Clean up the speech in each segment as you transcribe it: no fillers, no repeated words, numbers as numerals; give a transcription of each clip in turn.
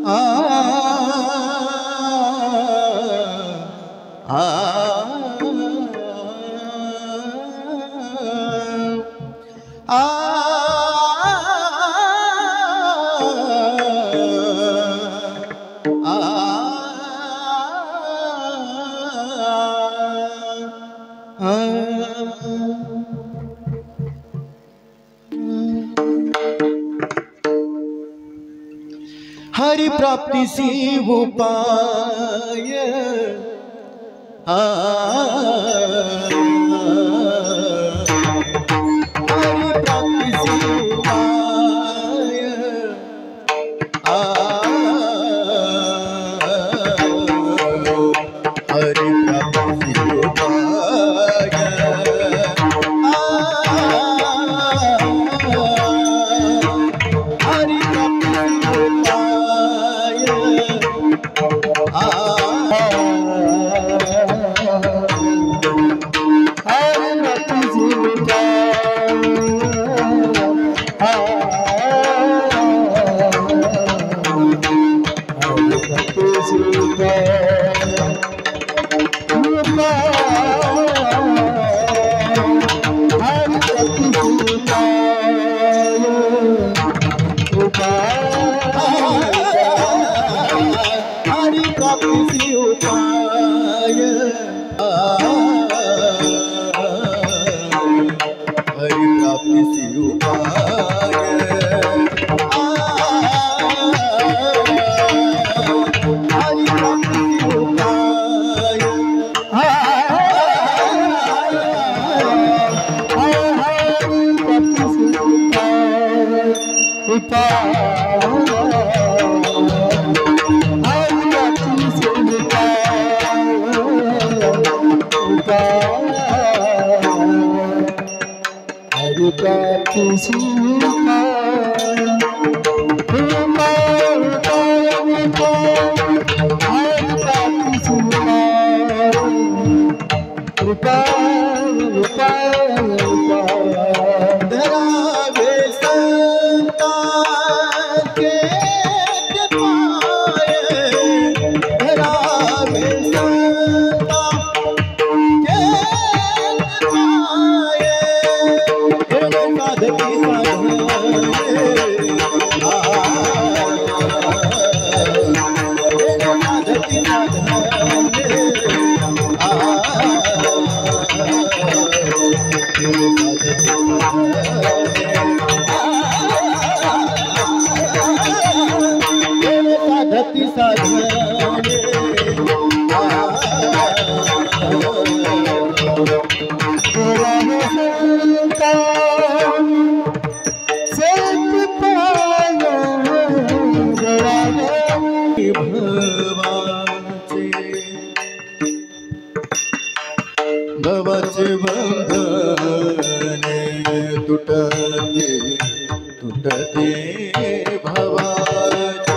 आ आ हरि प्राप्ति सी उपाय हरि प्राप्ति सी उपाय हरि प्राप्ति सी उपाय हरि भवाचे बंधने तुटते तुटते भवाचे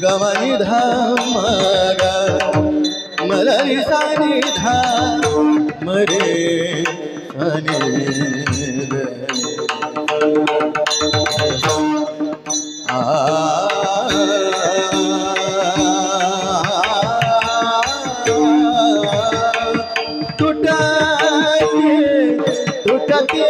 गमनि धाम मलरि सानि धाम रे सानि टूटते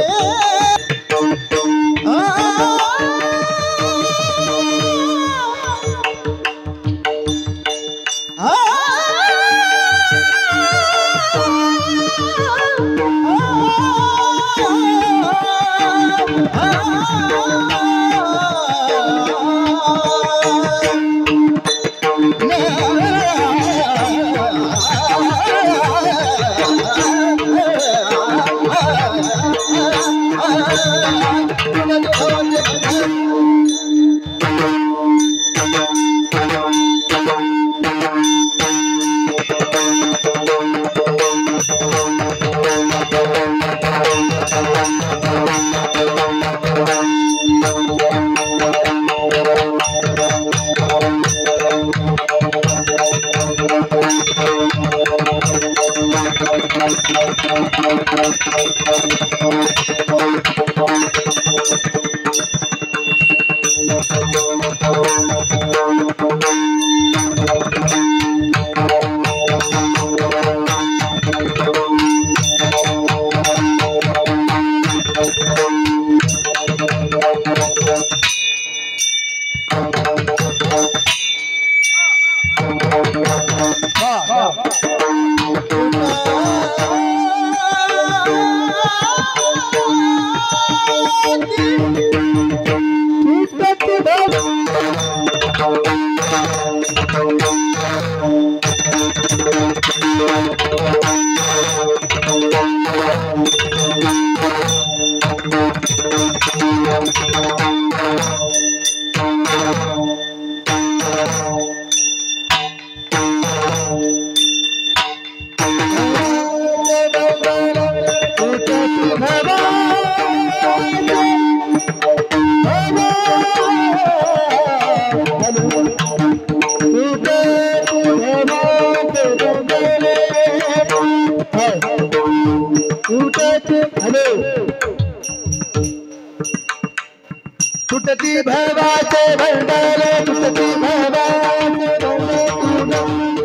तुटती भवाचे भंडारे तुटती भवाचे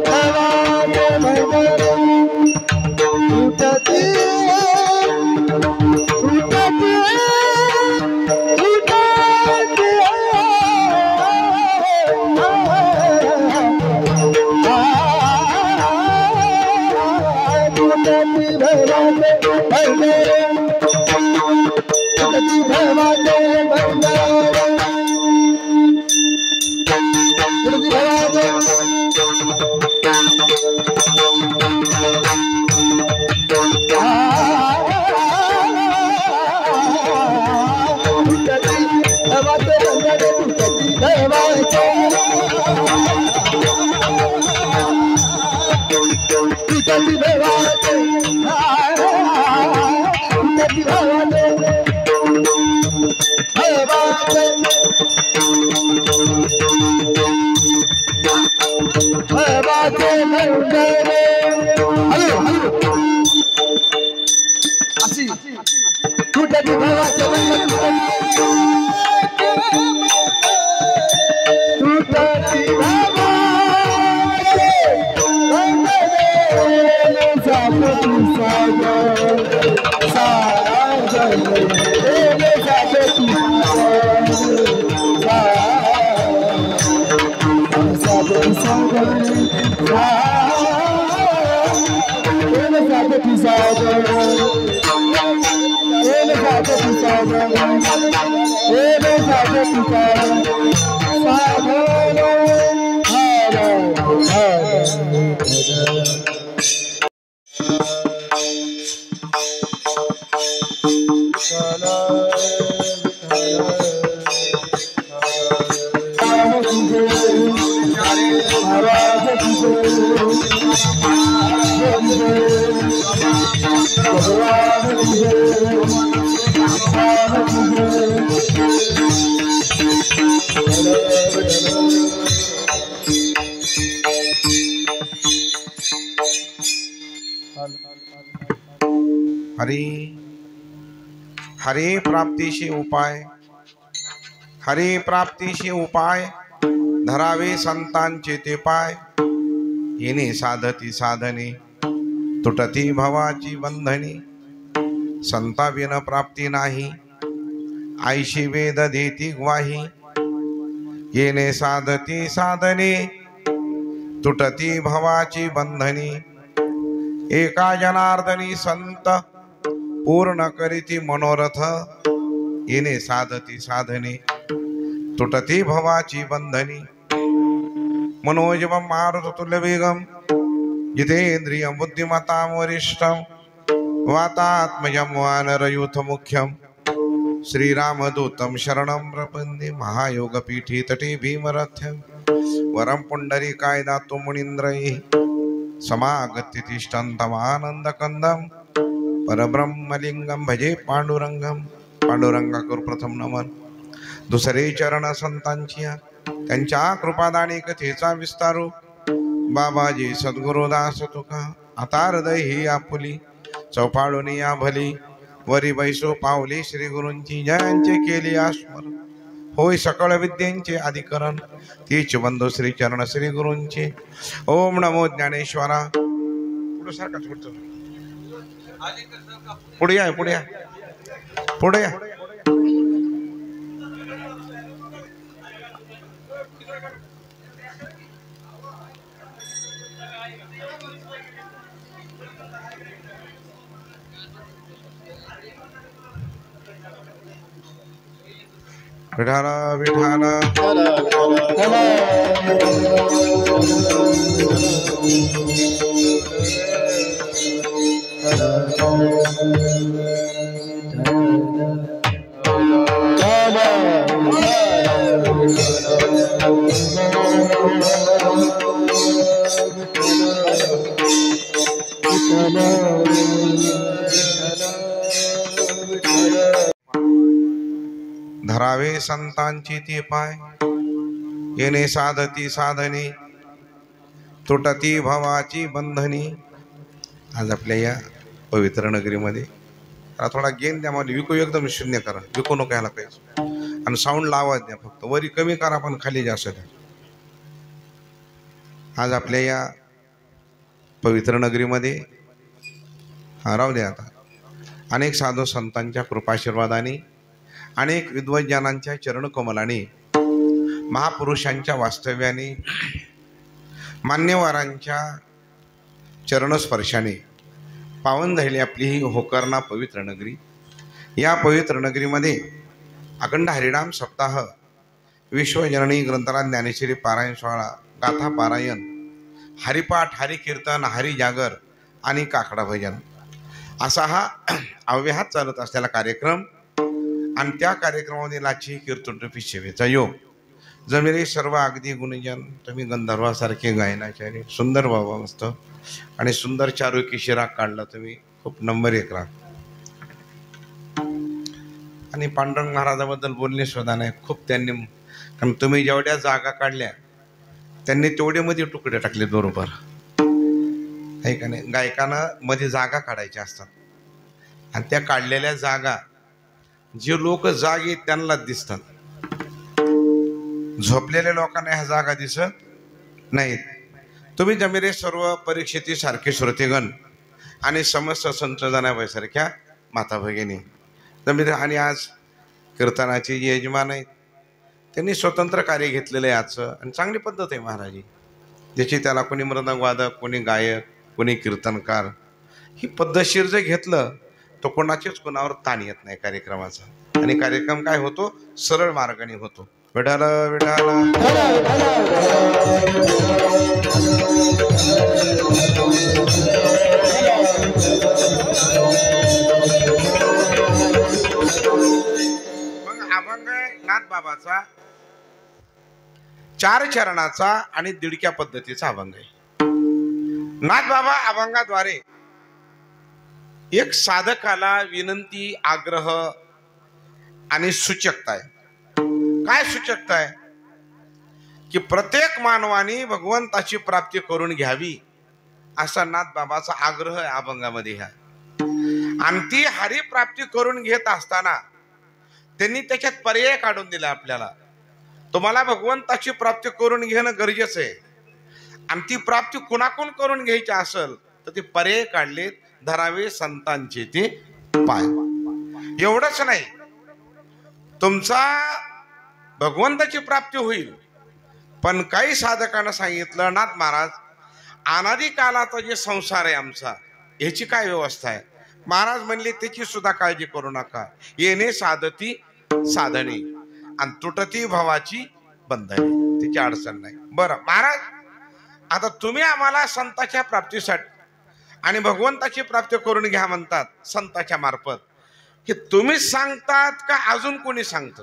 भवाचे भंडारे तुटती तुटती तुटती भवाचे भंडारे तुटती भवाचे भंडारे हरे प्राप्तीशी उपाय, हरे प्राप्तीशी उपाय धरावे संतांचे ते पाय. येणे साधती साधने तुटती भवाची बंधनी. संता बिन प्राप्ती नाही आईशी वेद देती ग्वाही. येणे साधती साधने तुटती भवाची बंधनी. एका जनार्दनी संत पूर्ण करीती मनोरथ. येणे साधती साधने तुटती भवाची बंधनी. मनोजवं मारुततुल्यवेगं जितेन्द्रियं बुद्धिमतां वरिष्ठं वातात्मजं वानरयूथमुख्यं श्रीरामदूतं शरणं प्रपन्ने महायोगपीठे तटे भीमरथ्यं वरं पुण्डरीकाय दातुं मुनीन्द्रैः समागत्य तिष्ठन्तमानन्दकन्दं परब्रह्मलिंगं भजे पांडुरंगम. पांडुरंगा करू प्रथम नमन. दुसरे चरण संतांची त्यांच्या कृपादानी कथेचा विस्तारू बाबाजी सद्गुरुदास तुका आता हृदय ही आपुली चौफाळून या भली वरी बैसो पावली श्री गुरूंची जयांचे केली आस्मरण होय सकळ विद्यांचे अधिकरण तीच बंधू श्री चरण श्री गुरूंचे. ओम नमो ज्ञानेश्वरा. पुढे सारखा पुढे या पुढे या पुढे या. विठाला विठाला धरावे संतांची ती पाय येणे साधती साधने तुटती भवाची बंधनी. आज आपल्या या पवित्र नगरीमध्ये थोडा गेन द्या मला विकू एकदम शून्य करा विकू नको यायला पाहिजे आणि साऊंड लावा द्या फक्त वरी कमी करा पण खाली जास्त द्या. आज आपल्या या पवित्र नगरीमध्ये राहू द्या आता अनेक साधू संतांच्या कृपाशीर्वादाने अनेक विद्वज्ञानांच्या चरणकमलाने महापुरुषांच्या वास्तव्याने मान्यवरांच्या चरणस्पर्शाने पावन झाली आपली ही होकर्णा पवित्र नगरी. या पवित्र नगरीमध्ये अखंड हरिनाम सप्ताह विश्वजननी ग्रंथराज ज्ञानेश्वरी पारायण सोहळा गाथा पारायण हरिपाठ हरिकीर्तन हरिजागर आणि काकडा भजन असा हा अव्याहत चालत असलेला कार्यक्रम आणि त्या कार्यक्रमामध्ये लाची कीर्तन रूपी सेवेचा योग जमिरे सर्व अगदी गुणजन तुम्ही गंधर्वासारखे गायनाचार्य सुंदर बाबा मस्त आणि सुंदर चारुकी शिराग काढला तुम्ही खूप नंबर 1 राग. आणि पांडुरंग महाराजाबद्दल बोलणे सुद्धा नाही खूप त्यांनी कारण तुम्ही जेवढ्या जागा काढल्या त्यांनी तेवढे मध्ये तुकडे टाकले बरोबर आहे का नाही. गायकांना मध्ये जागा काढायच्या असतात आणि त्या काढलेल्या जागा जे लोक जागे त्यांना दिसतात. झोपलेल्या लोकांना ह्या जागा दिसत नाहीत. तुम्ही जमिरे सर्व परीक्षेती सारखे श्रोतेगण आणि समस्त संतजनाबाईसारख्या माता भगिनी जमिरे आणि आज कीर्तनाचे जे यजमान आहेत त्यांनी स्वतंत्र कार्य घेतलेलं आहे आजचं आणि चांगली पद्धत आहे महाराजी ज्याची त्याला कोणी मृदंग वादक कोणी गायक कोणी कीर्तनकार ही पद्धतशीर जर घेतलं तो कोणाचेच कोणावर ताण येत नाही कार्यक्रमाचा आणि कार्यक्रम काय होतो सरळ मार्गाने होतो. विठाला विठाला मग अभंग नाथ बाबाचा 4 चरणाचा आणि दिडक्या पद्धतीचा अभंग आहे. नाथ बाबा अभंगाद्वारे एक साधकाला विनंती आग्रह आणि सूचकता आहे. काय सूचकता आहे की प्रत्येक मानवाने भगवंताची प्राप्ती करून घ्यावी असा नाथ बाबाचा आग्रह आहे अभंगामध्ये ह्या. आणि ती हरिप्राप्ती करून घेत असताना त्यांनी त्याच्यात पर्याय काढून दिला आपल्याला. तुम्हाला भगवंताची प्राप्ती करून घेणं गरजेचं आहे आणि ती प्राप्ती कुणाकडून करून घ्यायची असेल तर ते पर्याय काढलेत. धरावे संतांचे ते पाय. एवढंच नाही तुमचा भगवंताची प्राप्ती होईल पण काही साधकांना सांगितलं नाथ महाराज अनादी कालाचा जे संसार आहे आमचा याची काय व्यवस्था आहे. महाराज म्हणले त्याची सुद्धा काळजी करू नका. येणे साधती साधने आणि तुटती भावाची बंधने तिची अडचण नाही. बरं महाराज आता तुम्ही आम्हाला संताच्या प्राप्तीसाठी आणि भगवंताची प्राप्ती करून घ्या म्हणतात संताच्या मार्फत. की तुम्हीच सांगतात का अजून कोणी सांगतं?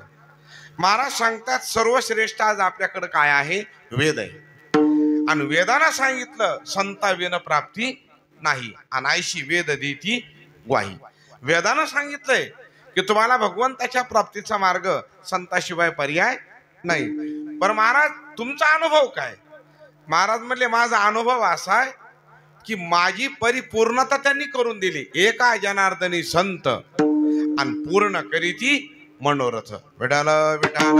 महाराज सांगतात सर्वश्रेष्ठ आज आपल्याकडे काय आहे? वेद आहे. आणि वेदानं सांगितलं संता विन प्राप्ती नाही, अनायशी वेद देती ग्वाही. वेदानं सांगितलंय की तुम्हाला भगवंताच्या प्राप्तीचा मार्ग संताशिवाय पर्याय नाही. पण महाराज तुमचा अनुभव काय? महाराज म्हणले माझा अनुभव असा आहे की माझी परिपूर्णता त्यांनी करून दिली. एका जनार्दनी संत आणि पूर्ण करीती मनोरथ. विठाल विठाल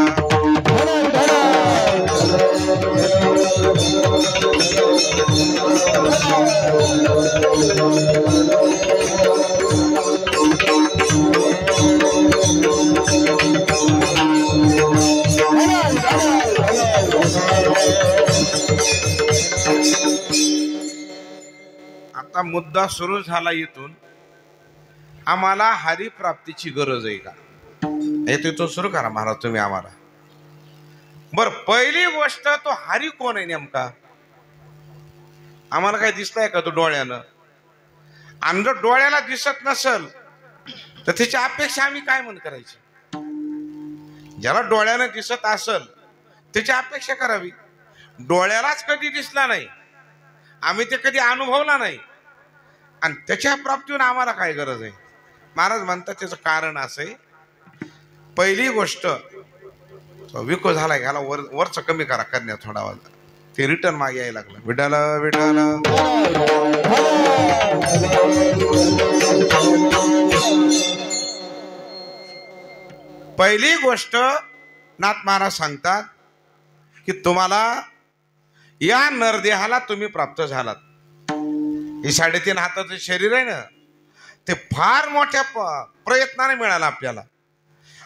आता मुद्दा सुरू झाला. इथून आम्हाला हरिप्राप्तीची गरज आहे का? तिथून सुरू करा महाराज तुम्ही आम्हाला. बर, पहिली गोष्ट तो हरी कोण आहे नेमका? आम्हाला काय दिसतंय का तो डोळ्यानं? आणि जर डोळ्याला दिसत नसल तर त्याची अपेक्षा आम्ही काय म्हणून करायची? ज्याला डोळ्यानं दिसत असल त्याची अपेक्षा करावी. डोळ्यालाच कधी दिसला नाही, आम्ही ते कधी अनुभवला नाही, आणि त्याच्या प्राप्तीवर आम्हाला काय गरज आहे? महाराज म्हणतात त्याचं कारण असं आहे. पहिली गोष्ट विको झालाय, घाला वरच कमी करा करण्यात थोडा आवाज, ते रिटर्न मागे यायला लागलं. विठाल विठाल पहिली गोष्ट नाथ महाराज सांगतात की तुम्हाला या नरदेहाला तुम्ही प्राप्त झालात. हे 3.5 हाताचं शरीर आहे ना, ते फार मोठ्या प्रयत्नाने मिळालं आपल्याला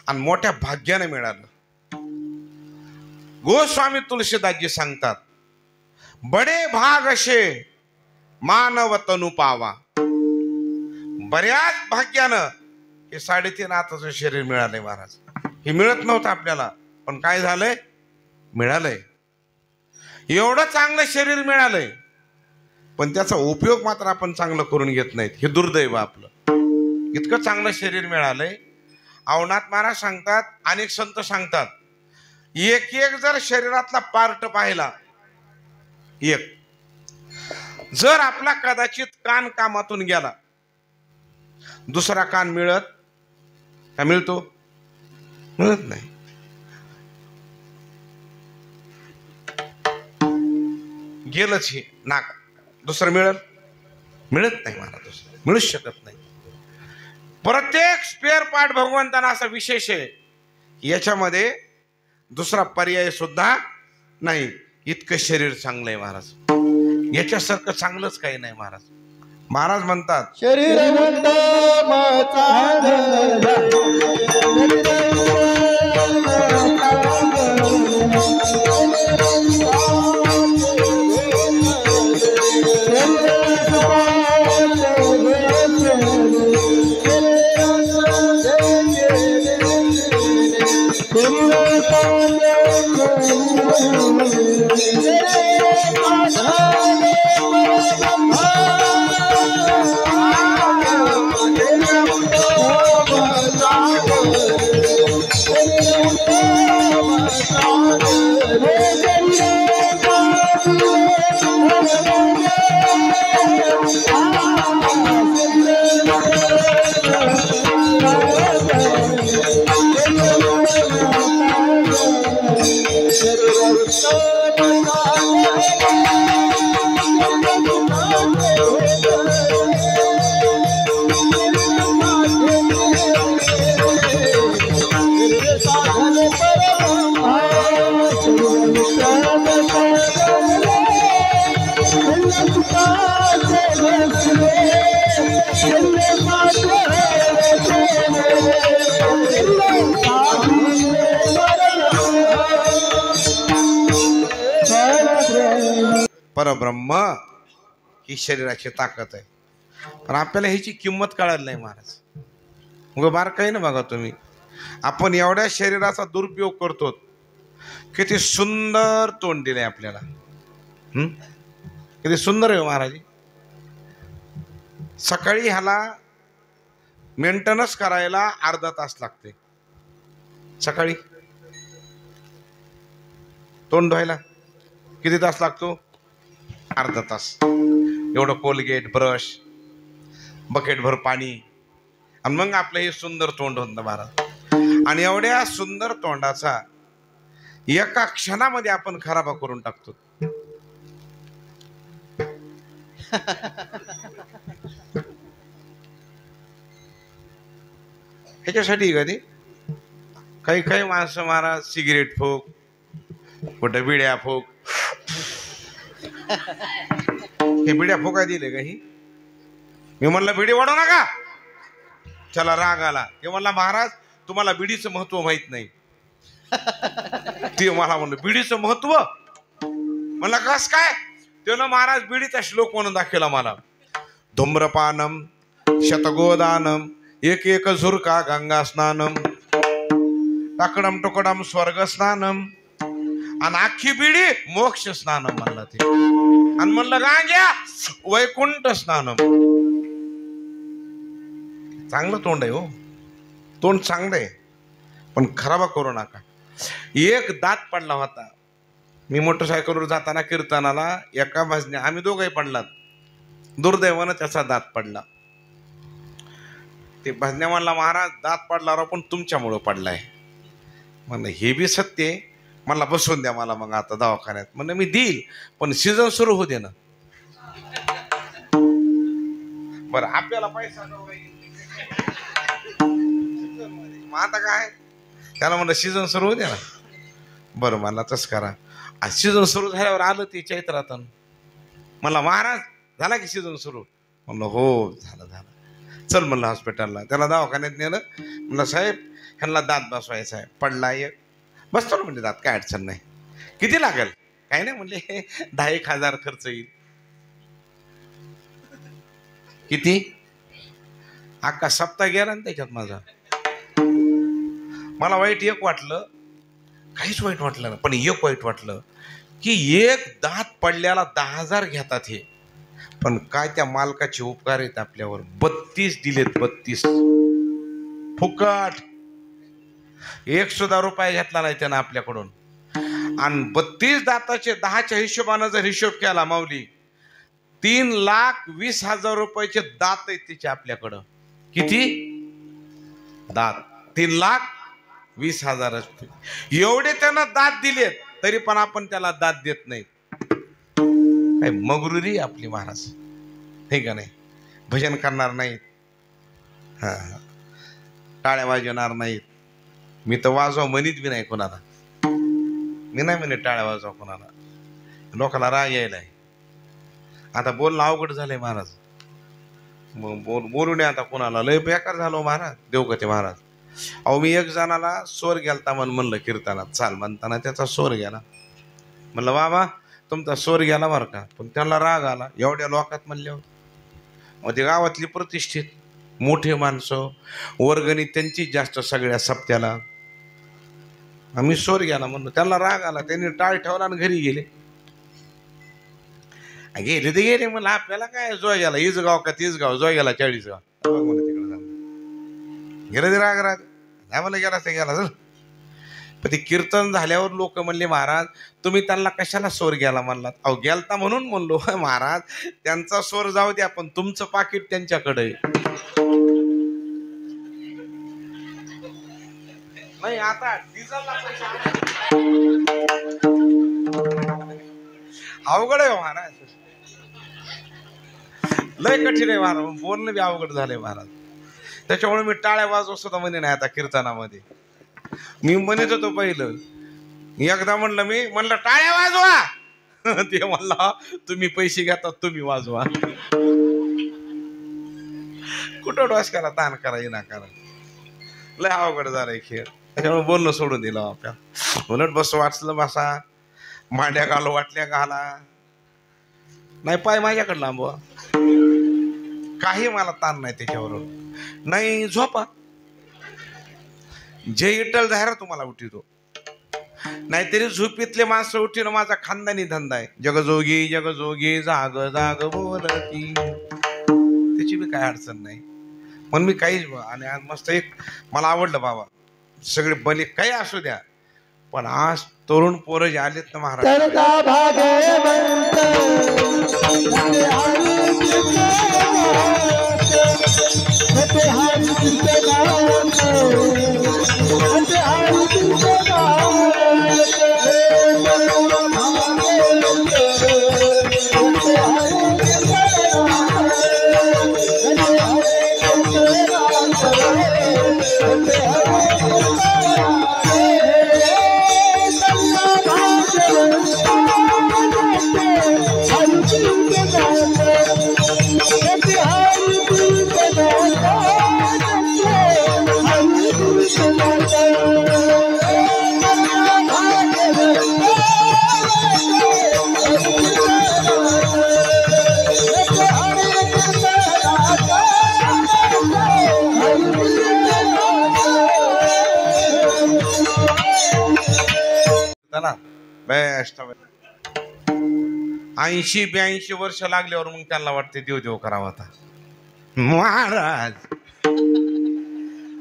आणि मोठ्या भाग्याने मिळालं. गोस्वामी तुलसीदासजी सांगतात, बडे भाग असे मानव तनु पावा. बऱ्याच भाग्यानं हे 3.5 हाताचं शरीर मिळालंय महाराज. हे मिळत नव्हतं आपल्याला, पण काय झालंय? मिळालंय. एवढं चांगलं शरीर मिळालंय, पण त्याचा उपयोग मात्र आपण चांगलं करून घेत नाहीत. हे दुर्दैव आपलं. इतकं चांगलं शरीर मिळालंय. अवनाथ महाराज सांगतात, अनेक संत सांगतात, एक एक जर शरीरातला पार्ट पाहिला, एक जर आपला कदाचित कान कामातून गेला, दुसरा कान मिळत का? मिळतो? मिळत नाही. गेलंच हे नाक, दुसरं मिळत नाही मला, दुसरं मिळूच शकत नाही. प्रत्येक स्पेअर पार्ट भगवंताना असा विशेष आहे, याच्यामध्ये दुसरा पर्याय सुद्धा नाही. इतकं शरीर चांगलं आहे महाराज. याच्यासारखं चांगलंच काही नाही महाराज. महाराज म्हणतात, शरीर परब्रह्म ही शरीराची ताकद आहे, पण आपल्याला ह्याची किंमत कळाली नाही महाराज. मग बारकाई आहे ना बघा तुम्ही, आपण एवढ्या शरीराचा दुरुपयोग करतो. किती सुंदर तोंड दिलंय आपल्याला, किती सुंदर आहे महाराज. सकाळी ह्याला मेंटेनन्स करायला अर्धा तास लागते. सकाळी तोंड धुवायला किती तास लागतो? अर्धा तास. एवढं कोलगेट, ब्रश, बकेट भर पाणी, आणि मग आपलं हे सुंदर तोंड होतं महाराज. आणि एवढ्या सुंदर तोंडाचा एका क्षणामध्ये आपण खराबा करून टाकतो. ह्याच्यासाठी कधी काही काही माणसं महाराज सिगरेट फूक, कुठं बिड्या फूक. हे बिड्या फुका दिले का? ही मी म्हणलं बिडी वाढू नका, त्याला राग आला. ते म्हणला महाराज तुम्हाला बिडीचं महत्व माहित नाही. ते मला म्हणलं बिडीचं महत्व. म्हणलं कस काय? त्यानं महाराज बिडीचा श्लोक म्हणून दाखवला मला. धूम्रपानम शतगोदानम एक एक झुरका गंगा स्नानम टाकडम टुकडम स्वर्ग स्नानम आणि अख्खी बिडी मोक्ष स्नानम म्हणला ते. आणि म्हणलं गांग्या वैकुंठ स्नानम. चांगलं तोंड आहे हो, तोंड चांगलं आहे, पण खराबा करू नका. एक दात पडला होता. मी मोटरसायकलवर जाताना कीर्तनाला एका भजने आम्ही दोघंही पडलात. दुर्दैवानं त्याचा दात पडला. ते भजन्या म्हणला महाराज दात पडला पण तुमच्यामुळं पडलाय. म्हणलं हे बी सत्य आहे. मला बसवून द्या मला मग आता दवाखान्यात. म्हणलं मी देईल पण सीझन सुरू होऊ दे ना. बरं आपल्याला पैसा मग आता काय? त्याला म्हणलं सीझन सुरू होऊ दे ना. बरं मला तसं करा. सीझन सुरू झाल्यावर आलं ते चैत्रात. म्हणला महाराज झाला की सीझन सुरू? म्हणलं हो झालं झालं. चल म्हणलं हॉस्पिटलला. त्याला दवाखान्यात नेलं. म्हणलं साहेब ह्यांना दात बसवायचा आहे. पडला एक. बसतो ना म्हणजे दात, काय अडचण नाही. किती लागेल? काही नाही म्हणले 10,000 खर्च येईल. किती? अख्खा सप्ताह गेला ना त्याच्यात माझा. मला वाईट एक वाटलं, काहीच वाईट वाटलं ना, पण एक वाईट वाटलं की एक दात पडल्याला 10,000 घेतात हे. पण काय त्या मालकाचे उपकार आहेत आपल्यावर. 32 दिलेत, 32 फुकट. एक सुद्धा रुपया घेतला नाही त्यानं आपल्याकडून. आणि 32 दाताचे 10च्या हिशोबानं जर हिशोब केला माऊली, 3,20,000 रुपयाचे दात आहेत तिचे आपल्याकडं. किती दात? 3,20,000 एवढे त्यानं दात दिलेत, तरी पण आपण त्याला दात देत नाही. काय मगरुरी आपली महाराज, हे का नाही? भजन करणार नाहीत, हा टाळ्या वाजवणार नाहीत. मी तर वाजवा म्हणीत बी नाही कोणाला. मी नाही म्हणे टाळ्या वाजवा कोणाला. लोकांना राग यायलाय. आता बोलणं अवघड झालंय महाराज. मग बोलू नये आता कोणाला. लय बेकार झालो महाराज. देवगते महाराज. अहो मी एक जणाला स्वर गेलता म्हणलं कीर्तनात चाल म्हणताना त्याचा स्वर गेला. म्हणलं बाबा तुमचा स्वर गेला बरं का. पण त्याला राग आला. एवढ्या लोकात म्हणल्यावर. मग ते गावातली प्रतिष्ठित मोठे माणसं, वर्गणी त्यांची जास्त सगळ्या सप्त्याला. आम्ही स्वर गेला म्हणलो. त्याला राग आला. त्यांनी टाळ ठेवला आणि घरी गेले. गेले ते गेले. म्हणलं आपल्याला काय जोय गेला. हीच गाव का तीच गाव? जोय गेला 40 गाव. तिकडे जाऊन गेलं ते राग राग. नाही म्हणलं गेला ते गेला. पण ते कीर्तन झाल्यावर लोक म्हणले महाराज तुम्ही त्यांना कशाला स्वर गेला म्हणलात? अहो गेलता म्हणून म्हणलो. महाराज त्यांचा स्वर जाऊ द्या, पण तुमचं पाकिट त्यांच्याकडे नाही. आता डिझेलला अवघड आहे महाराज. लय कठीण आहे महाराज. बोलणं बी अवघड झालंय महाराज. त्याच्यामुळे मी टाळ्या वाजवत सुद्धा म्हणे नाही आता कीर्तनामध्ये. मी म्हणत होतो पहिलं. एकदा म्हणलं टाळ्या वाजवा. ते म्हणला तुम्ही पैसे घेतात तुम्ही वाजवा. कुठं डोस करा ताण करा येणार करा. लय अवघड झालंय खेळ. त्याच्यामुळे बोलणं सोडून दिलं आपल्याला. उलट बस वाचलं बसा, मांड्या घालो वाटल्या घाला. नाही पाय माझ्याकडे लांबवा. काही मला ताण नाही त्याच्यावरून. नाही झोपा. जे इटल जाहिरा तुम्हाला उठितो. नाहीतरी झोपीतले माणसं उठीन माझा खानदानी धंदा आहे. जगजोगी जगजोगी जाग जाग बोलती. त्याची बी काय अडचण नाही. पण मी काहीच आणि आज मस्त एक मला आवडलं बाबा, सगळे बले काही असू द्या, पण आज तरुण पोरं जे आलेत ना महाराज, तरका भाग्यवंत ते हरी तुझे गावत ते हरी तुझे बेस्ट 80-82 वर्ष लागल्यावर मग त्यांना वाटते देव देव करावा आता महाराज,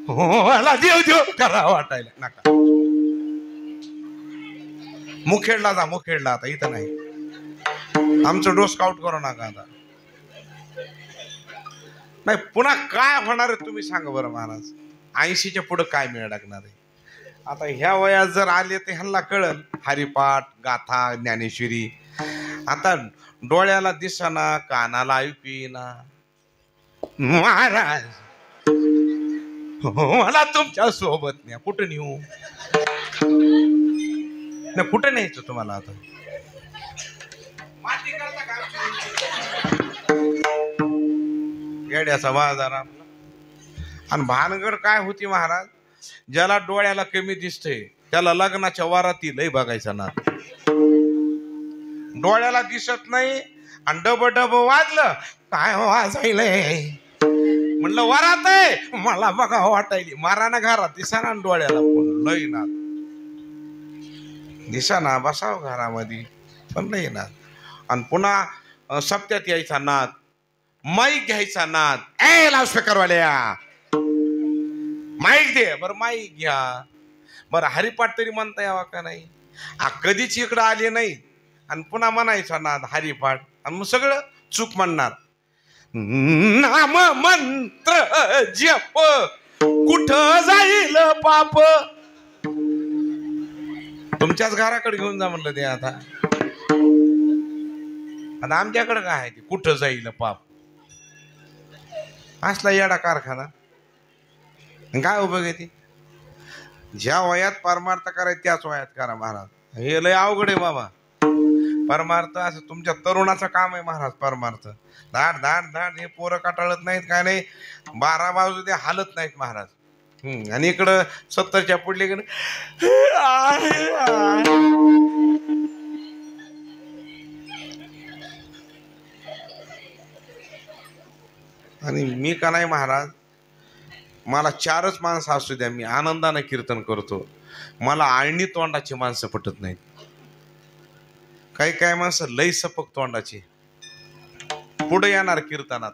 मला देव देव करावा वाटायला नका. मुखेडला जा, मुखेडला आता इथं नाही, आमचं डोस काउट करू नका आता. नाही पुन्हा काय होणार आहे तुम्ही सांगा बरं महाराज. 80च्या पुढे काय मिळ लागणार आहे. आता ह्या वयात जर आले तर ह्यांना कळल हरिपाठ गाथा ज्ञानेश्वरी. आता डोळ्याला दिसना, कानाला ऐकू येईना. महाराज मला तुमच्या सोबत नाही, कुठं नेऊ ना, कुठं न्यायचं तुम्हाला आता. येड्याचा बाजार आपला. आणि भानगड काय होती महाराज, ज्याला डोळ्याला कमी दिसतंय त्याला लग्नाच्या वाराती लय बघायचा ना. डोळ्याला दिसत नाही आणि डब डब वाजलं काय वाजायलंय म्हणलं वरात आहे मला बघा वाटायली. माराना घरात दिसाना डोळ्याला पण लय ना दिसाना, बसाव घरामध्ये पण लय ना. आणि पुन्हा सप्त्यात यायचा नाद, माईक घ्यायचा नाद. ए लाऊडस्पीकरवाल्या माईक दे, बरं माईक घ्या. बरं हरिपाठ तरी म्हणता यावा का नाही. कधीच इकडं आले नाही आणि पुन्हा म्हणायचा नाद हरिपाठ, आणि मग सगळं चूक म्हणणार. नाम मंत्र जप कुठं जाईल पाप. तुमच्याच घराकडे घेऊन जा म्हणलं ते आता. आता आमच्याकडे काय आहे ते कुठं जाईल पाप. असला येडा कारखाना काय उपयोग आहे ते. ज्या वयात परमार्थ करायचं त्याच वयात करा महाराज. हे लय अवघड आहे बाबा परमार्थ. असं तुमच्या तरुणाचं काम आहे महाराज परमार्थ. धाड धाड धाड हे पोरं काटाळत नाहीत काय नाही, 12 बाजू ते हालत नाहीत महाराज. आणि इकडं 70च्या पुढले गेलं. आणि मी का नाही महाराज, मला 4च माणसं असू द्या, मी आनंदाने कीर्तन करतो. मला आळणी तोंडाची माणसं पटत नाहीत. काही काही माणसं लई सपक तोंडाची पुढे येणार कीर्तनात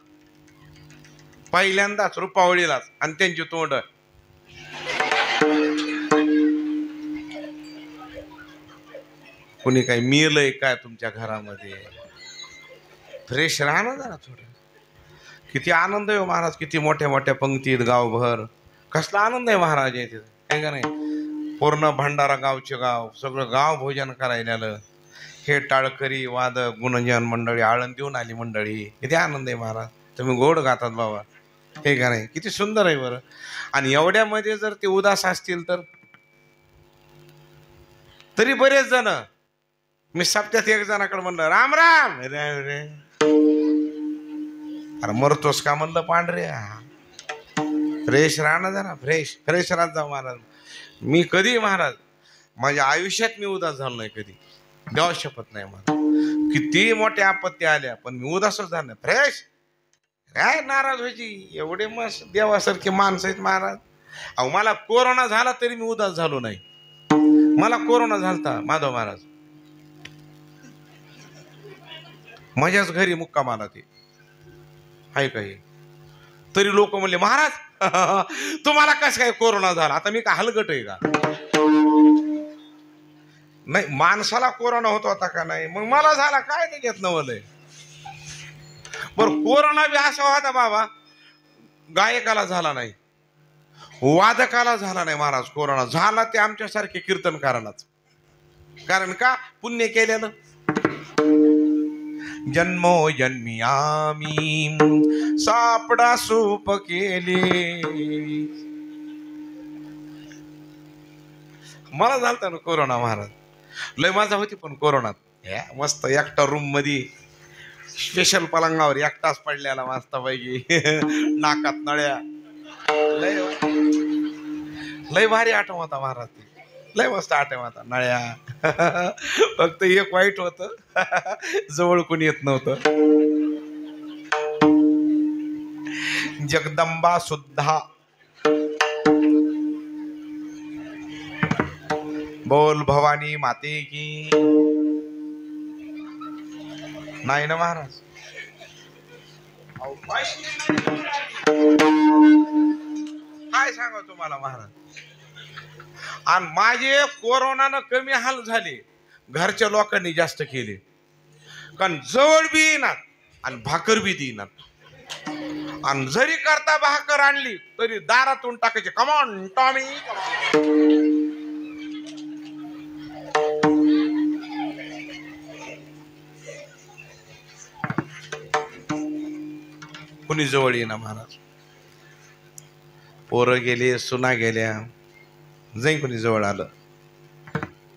पहिल्यांदाच रुपावळीलाच, आणि त्यांची तोंड कोणी काही मिळलंय काय तुमच्या घरामध्ये. फ्रेश राहा ना जरा थोडं. किती आनंद आहे महाराज, किती मोठ्या मोठ्या पंक्तीत गावभर. कसला आनंद आहे महाराज येते काय का नाही. पूर्ण भंडारा गावचे गाव, सगळं गाव भोजन करायला. हे टाळकरी वादक गुणजन मंडळी, आळंदीहून आली मंडळी. किती आनंद आहे महाराज. तुम्ही गोड गातात बाबा हे का नाही. किती सुंदर आहे बरं. आणि एवढ्यामध्ये जर ते उदास असतील तर तरी बरेच जण. मी सप्त्यात एक जणाकडे म्हणलं राम राम रे, अरे मरतोस का म्हणलं पांढरे. फ्रेश राहणं जरा, फ्रेश फ्रेश राहत जा महाराज. मी कधी महाराज माझ्या आयुष्यात मी उदास झालो नाही कधी, देवा शपथ नाही मला. किती मोठ्या आपत्ती आल्या पण मी उदासच झालो नाही. फ्रेश काय नाराज व्हायची एवढे मस्त देवासारखे माणसं आहेत महाराज. अहो मला कोरोना झाला तरी मी उदास झालो नाही. मला कोरोना झालता माधव महाराज, माझ्याच घरी मुक्कामाला ते आहे काही. तरी लोक म्हणले महाराज तुम्हाला कसं काय कोरोना झाला? आता मी का हलगट आहे का? नाही, माणसाला कोरोना होत होता का नाही? मग मला झाला काय ते घेत नवलंय. बरं कोरोना बी असा होता बाबा, गायकाला झाला नाही, वादकाला झाला नाही महाराज. कोरोना झाला ते आमच्यासारखे कीर्तनकारांनाच. कारण का? पुण्य केलेलं. जन्मो जन्मी आम्ही सापडा सूप केले. मला झालता ना कोरोना महाराज, लय मजा होती. पण कोरोनात मस्त एकटा रूम मध्ये स्पेशल पलंगावर एकटाच पडलेला मस्त पैकी, नाकात नळ्या. लय भारी आठवण होता महाराज, लय मस्त आठवण होता. नळ्या फक्त एक वाईट होत, जवळ कोणी येत नव्हतं. जगदंबा सुद्धा बोल भवानी माते की नाही ना महाराज. काय सांगा तुम्हाला महाराज. आणि माझे कोरोनानं कमी हाल झाले, घरच्या लोकांनी जास्त केले. कारण जवळ बी येणार आणि भाकर बी देणार. आणि जरी करता भाकर आणली तरी दारातून टाकायचे, कमॉन टॉमी कुणी जवळ येणार महाराज. पोरं गेले, सुना गेल्या, जाई कोणी जवळ आलं.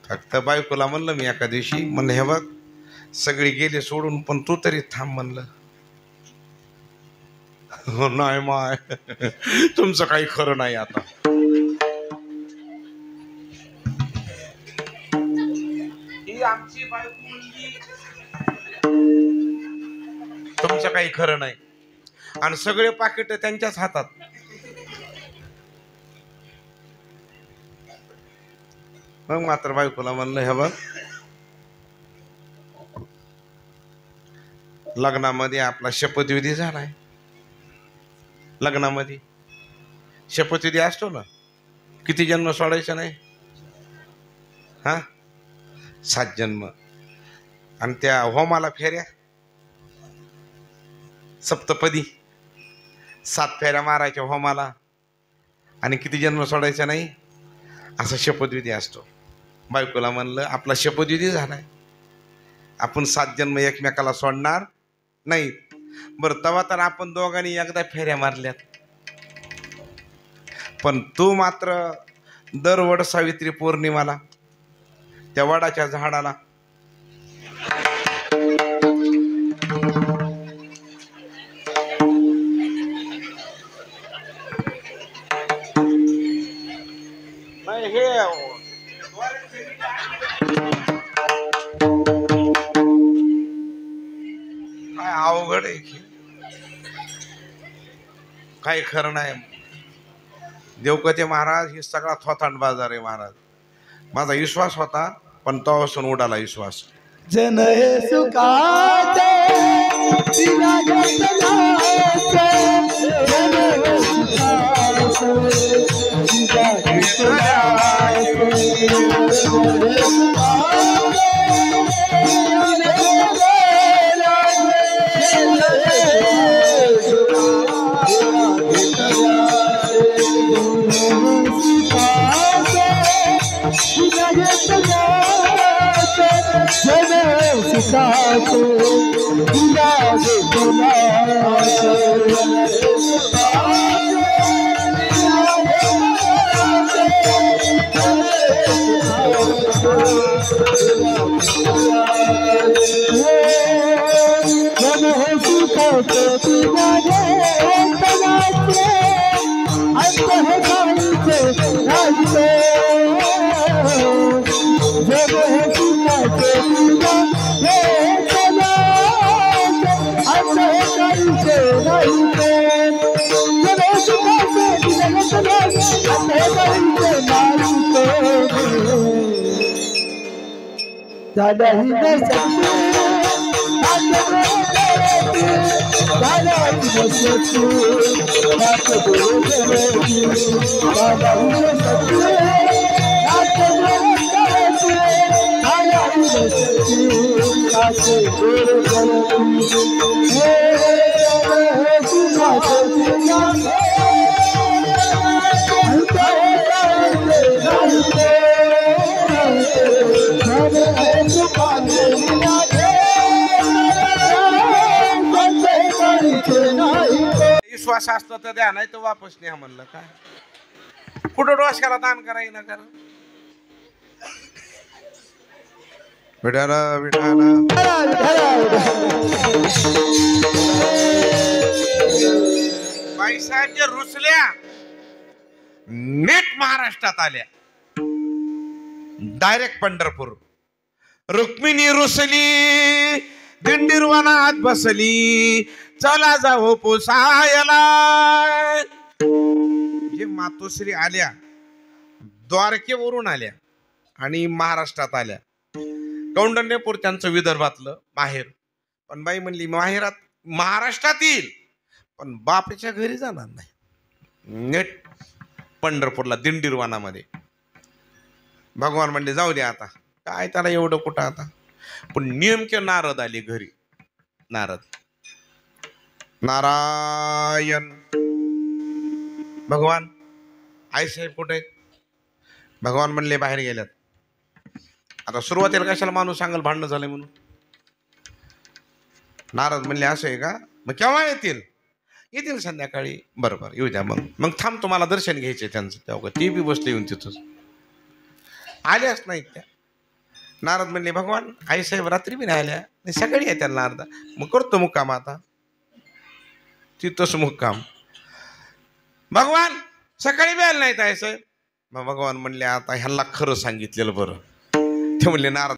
फक्त बायकोला म्हणलं मी एका दिवशी, म्हणलं हे बघ सगळी गेले सोडून, पण तू तरी थांब म्हणलं. नाही माय, तुमचं काही खरं नाही आता. ही आमची बायको म्हणली तुमचं काही खरं नाही. आणि सगळे पाकिट त्यांच्याच हातात. मग मात्र बायकोला म्हणलं हे बघ, लग्नामध्ये आपला शपथविधी झालाय. लग्नामध्ये शपथविधी असतो ना, किती जन्म सोडायचा नाही? 7 जन्म. आणि त्या होमाला फेऱ्या सप्तपदी, 7 फेऱ्या मारायच्या होमाला, आणि किती जन्म सोडायचा नाही असा शपथविधी असतो. बायकोला म्हणलं आपला शपथविधी झालाय, आपण 7 जन्म एकमेकाला सोडणार नाही. बरं तेव्हा तर आपण दोघांनी एकदा फेऱ्या मारल्यात, पण तू मात्र दर वड सावित्री पौर्णिमाला त्या वडाच्या झाडाला नाही. हे काय अवघड आहे की काही खरं नाही. देवकते महाराज हे सगळा थोथांड बाजार आहे महाराज. माझा विश्वास होता, पण तेव्हापासून उडाला विश्वास. जन हे सुखाचे तिला घेतलाचे, जन हे सुखाचे तिला दादा ही विश्वास असतो तर द्या, नाही तर वापस न्या म्हणलं. काय कुठं डोसक्याला दान करायला ना करा. विठाला बाईसाहेबच्या रुसल्या नेट महाराष्ट्रात आल्या. डायरेक्ट पंढरपूर. रुक्मिणी रुसली दिंडीरवनात बसली, चला जाऊ पोसायला. जे मातोश्री आल्या द्वारकेवरून आल्या आणि महाराष्ट्रात आल्या. कौंडण्यपूर त्यांचं विदर्भातलं माहेर. पण बाई म्हणली माहेरात महाराष्ट्रात येईल पण बापेच्या घरी जाणार नाही. नेट पंढरपूरला दिंडीरवानामध्ये. भगवान म्हणले जाऊ द्या आता, काय त्याला एवढं कुठं आता. पण नेमके नारद आले घरी. नारद नारायण. भगवान आईसाहेब कुठे आहेत? भगवान म्हणले बाहेर गेल्यात. आता सुरुवातीला कशाला माणूस सांगल भांडणं झालंय म्हणून. नारद म्हणले असं आहे का, मग केव्हा येतील? येतील संध्याकाळी. बरोबर येऊ द्या. मग थांब, तुम्हाला दर्शन घ्यायचे त्यांचं. तेव्हा ते बी बसले येऊन तिथंच. आल्याच नाहीत त्या. नारद म्हणले भगवान आईसाहेब रात्री बी नाही आल्या, सकाळी येत्या नारदा. मग करतो मुक्काम आता. तिथंच मुक्काम. भगवान सकाळी बी आले नाहीत आईसाहेब. मग भगवान म्हणले आता ह्यांना खरं सांगितलेलं बरं. ते म्हणले नारद